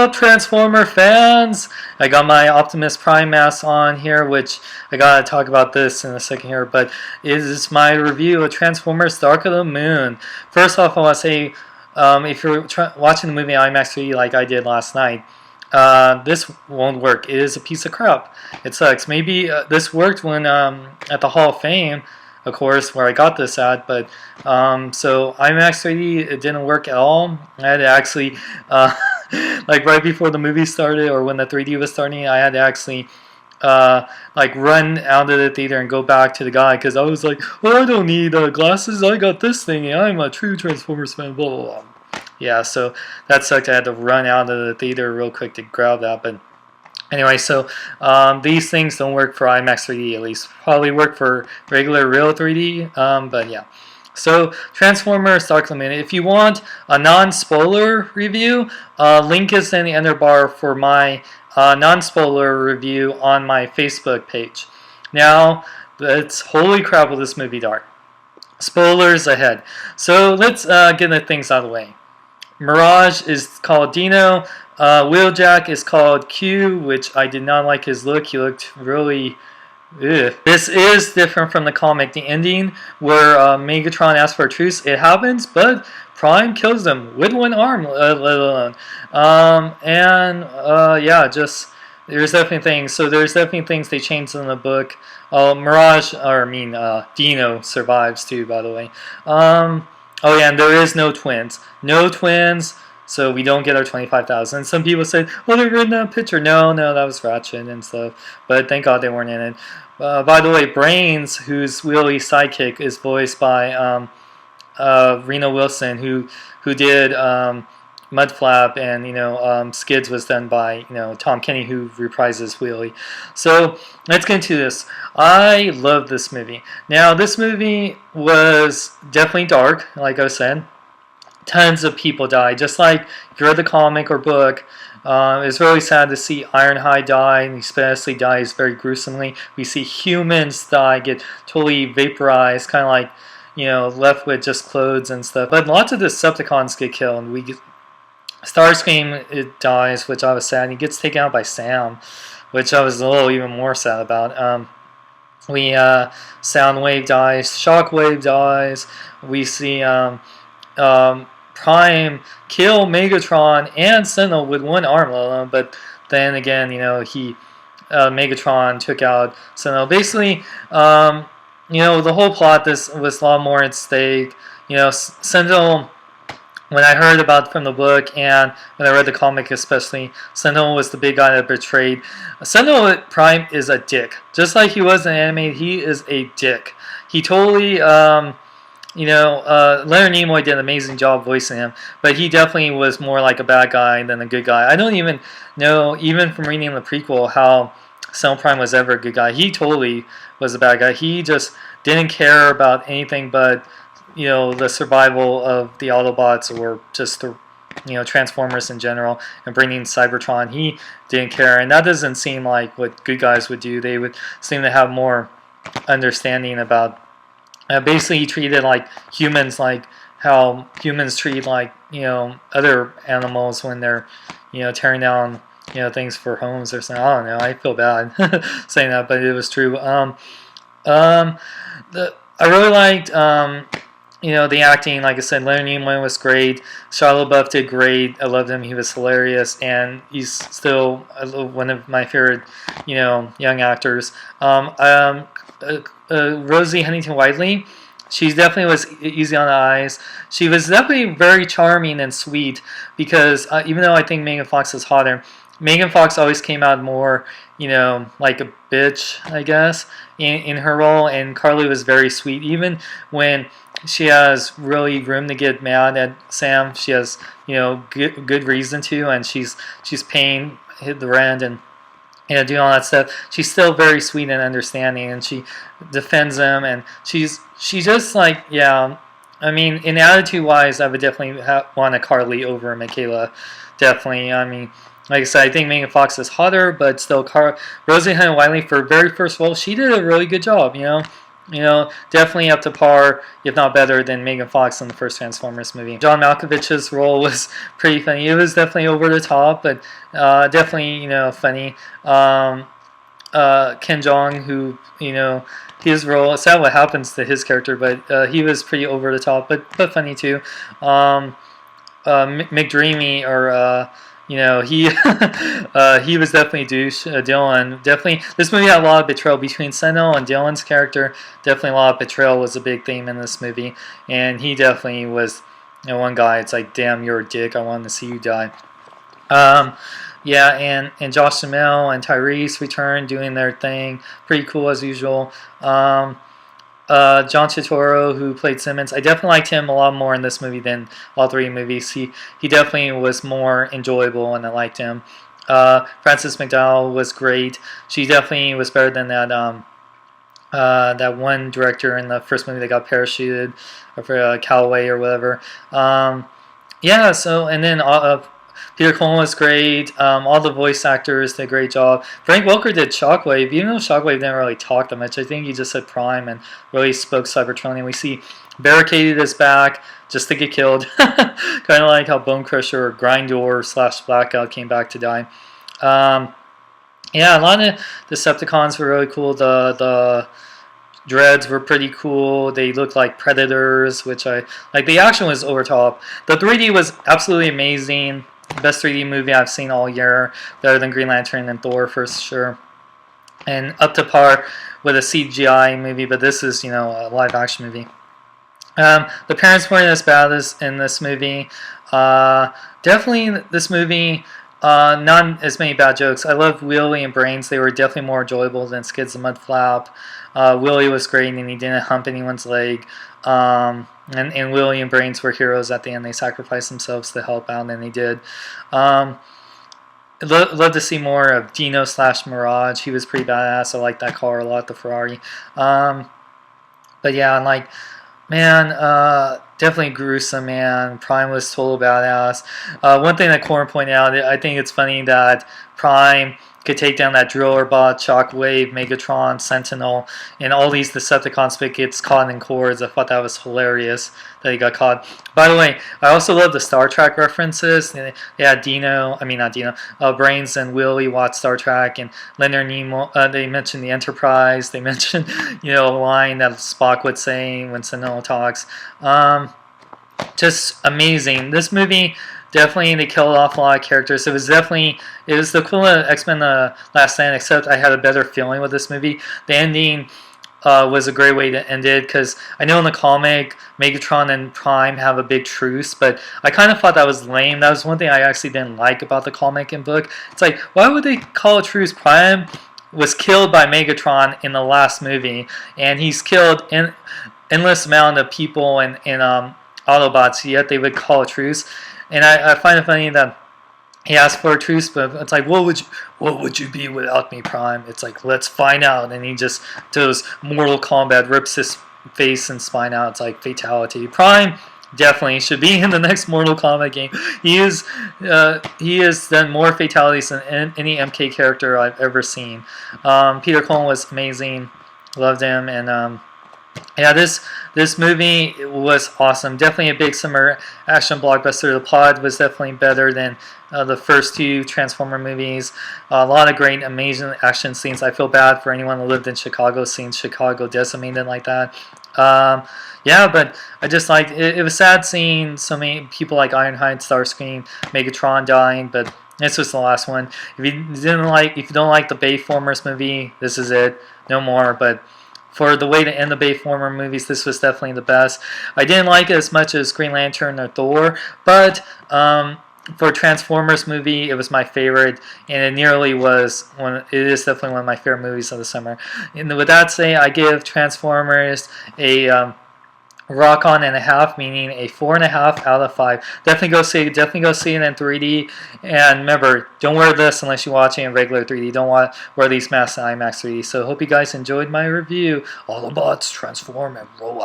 up, Transformer fans? I got my Optimus Prime mask on here, which I gotta talk about this in a second here, but it is my review of Transformers Dark of the Moon. First off, I want to say, if you're watching the movie IMAX 3D like I did last night, this won't work. It is a piece of crap. It sucks. Maybe this worked when at the Hall of Fame, of course, where I got this at, but so IMAX 3D, it didn't work at all. I had to actually like right before the movie started, or when the 3D was starting, I had to actually like run out of the theater and go back to the guy, because I was like, well, I don't need glasses, I got this thing, and I'm a true Transformers fan, blah blah blah. Yeah, so that sucked. I had to run out of the theater real quick to grab that, but anyway, so these things don't work for IMAX 3D, at least. Probably work for regular real 3D, but yeah. So, Transformers Dark of the Moon. If you want a non-spoiler review, link is in the under bar for my non-spoiler review on my Facebook page. Now, it's holy crap with this movie dark. Spoilers ahead. So, let's get the things out of the way. Mirage is called Dino. Wheeljack is called Q, which I did not like his look. He looked really... ugh. This is different from the comic. The ending where Megatron asks for a truce, it happens, but Prime kills them with one arm, let alone. Yeah, just there's definitely things. So there's definitely things they changed in the book. Mirage, or I mean, Dino survives too, by the way. Oh yeah, and there is no twins. No twins. So we don't get our 25,000. Some people said, well, they were in that picture. No, that was Ratchet and stuff. But thank God they weren't in it. By the way, Brains, who's Wheelie's sidekick, is voiced by Rena Wilson, who did Mudflap, and Skids was done by Tom Kenny, who reprises Wheelie. So let's get into this. I love this movie. Now, this movie was definitely dark, like I said. Tons of people die. Just like if you read the comic or book, it's really sad to see Ironhide die, and especially dies very gruesomely. We see humans die, get totally vaporized, kind of like, left with just clothes and stuff. But lots of Decepticons get killed. Starscream, it dies, which I was sad. And he gets taken out by Sam, which I was a little even more sad about. Soundwave dies. Shockwave dies. We see Prime kill Megatron and Sentinel with one arm, but then again, Megatron took out Sentinel. Basically, the whole plot this was a lot more at stake. Sentinel, when I heard about from the book and when I read the comic especially, Sentinel was the big guy that betrayed. Sentinel Prime is a dick. Just like he was in anime, he is a dick. He totally... Leonard Nimoy did an amazing job voicing him, but he definitely was more like a bad guy than a good guy. I don't even know, even from reading the prequel, how Sentinel Prime was ever a good guy. He totally was a bad guy. He just didn't care about anything but, the survival of the Autobots, or just the, Transformers in general, and bringing Cybertron. He didn't care, and that doesn't seem like what good guys would do. They would seem to have more understanding about. Basically, he treated like humans, like how humans treat other animals when they're tearing down things for homes or something. I don't know. I feel bad saying that, but it was true. I really liked the acting. Like I said, Leonard Nimoy was great. Shia LaBeouf did great. I loved him. He was hilarious, and he's still one of my favorite young actors. Rosie Huntington-Whiteley, she definitely was easy on the eyes. She was definitely very charming and sweet, because even though I think Megan Fox is hotter, Megan Fox always came out more, like a bitch, I guess, in her role, and Carly was very sweet. Even when she has really room to get mad at Sam, she has, good reason to, and she's paying the rent and doing all that stuff. She's still very sweet and understanding, and she defends him, and she's just like, yeah. I mean, in attitude-wise, I would definitely want a Carly over Michaela. Definitely. I mean, like I said, I think Megan Fox is hotter, but still, Rosie Huntington-Whiteley, for very first role, she did a really good job. definitely up to par, if not better, than Megan Fox in the first Transformers movie. John Malkovich's role was pretty funny. It was definitely over the top, but definitely, funny. Ken Jeong, who, his role, it's sad what happens to his character, but he was pretty over the top, but funny too. McDreamy, or he he was definitely douche. Dylan, definitely, this movie had a lot of betrayal between Sentinel and Dylan's character. Definitely a lot of betrayal was a big theme in this movie, and he definitely was, one guy, it's like, damn, you're a dick, I wanted to see you die. Yeah, and Josh Duhamel and Tyrese returned doing their thing. Pretty cool as usual. John Turturro, who played Simmons, I definitely liked him a lot more in this movie than all three movies. He definitely was more enjoyable, and I liked him. Frances McDowell was great. She definitely was better than that one director in the first movie that got parachuted, for Calloway or whatever. Yeah, so, and then Peter Cullen was great. All the voice actors did a great job. Frank Welker did Shockwave. Even though Shockwave didn't really talk that much, I think he just said Prime and really spoke Cybertronian. We see Barricaded is back just to get killed. Kind of like how Bone Crusher or Grindor / Blackout came back to die. Yeah, a lot of Decepticons were really cool. The Dreads were pretty cool. They looked like Predators, which I like. The action was over top. The 3D was absolutely amazing. Best 3D movie I've seen all year. Better than Green Lantern and Thor for sure. And up to par with a CGI movie, but this is, a live action movie. The parents weren't as bad as in this movie. Definitely this movie, not as many bad jokes. I love Willie and Brains. They were definitely more enjoyable than Skids and Mudflap. Willie was great, and he didn't hump anyone's leg. And Willie and Brains were heroes at the end. They sacrificed themselves to help out, and they did. I'd love to see more of Dino / Mirage. He was pretty badass. I like that car a lot, the Ferrari. But yeah, I'm like, man, definitely gruesome, man. Prime was total badass. One thing that Corin pointed out, I think it's funny that Prime could take down that Driller Bot, Shockwave, Megatron, Sentinel, and all these Decepticons but gets caught in cords. I thought that was hilarious that he got caught. By the way, I also love the Star Trek references. They had Brains and Willie watch Star Trek, and Leonard Nimoy. They mentioned the Enterprise. They mentioned, a line that Spock would say when Sentinel talks. Just amazing. This movie, definitely, they killed off a lot of characters. It was the equivalent of X-Men The Last Stand, except I had a better feeling with this movie. The ending was a great way to end it, because I know in the comic, Megatron and Prime have a big truce, but I kind of thought that was lame. That was one thing I actually didn't like about the comic and book. It's like, why would they call a truce? Prime was killed by Megatron in the last movie, and he's killed an endless amount of people and Autobots, yet they would call a truce. And I find it funny that he asked for a truce, but it's like, what would you be without me, Prime? It's like, let's find out. And he just does Mortal Kombat, rips his face and spine out. It's like fatality. Prime definitely should be in the next Mortal Kombat game. He has done more fatalities than any MK character I've ever seen. Peter Cullen was amazing. Loved him. And yeah, this movie was awesome. Definitely a big summer action blockbuster. The plot was definitely better than the first two Transformer movies. A lot of great, amazing action scenes. I feel bad for anyone who lived in Chicago, seeing Chicago decimated like that. Yeah, but I just liked it. It was sad seeing so many people like Ironhide, Starscream, Megatron dying, but this was the last one. If you don't like the Bayformers movie, this is it. No more, but for the way to end the Bayformer movies, this was definitely the best. I didn't like it as much as Green Lantern or Thor, but for Transformers movie, it was my favorite, and it nearly was one. It is definitely one of my favorite movies of the summer. And with that said, I give Transformers a rock on and a half, meaning a 4.5 out of 5. Definitely go see it in 3D. And remember, don't wear this unless you're watching in regular 3D. Don't wear these masks in IMAX 3D. So hope you guys enjoyed my review. All the bots transform and roll out.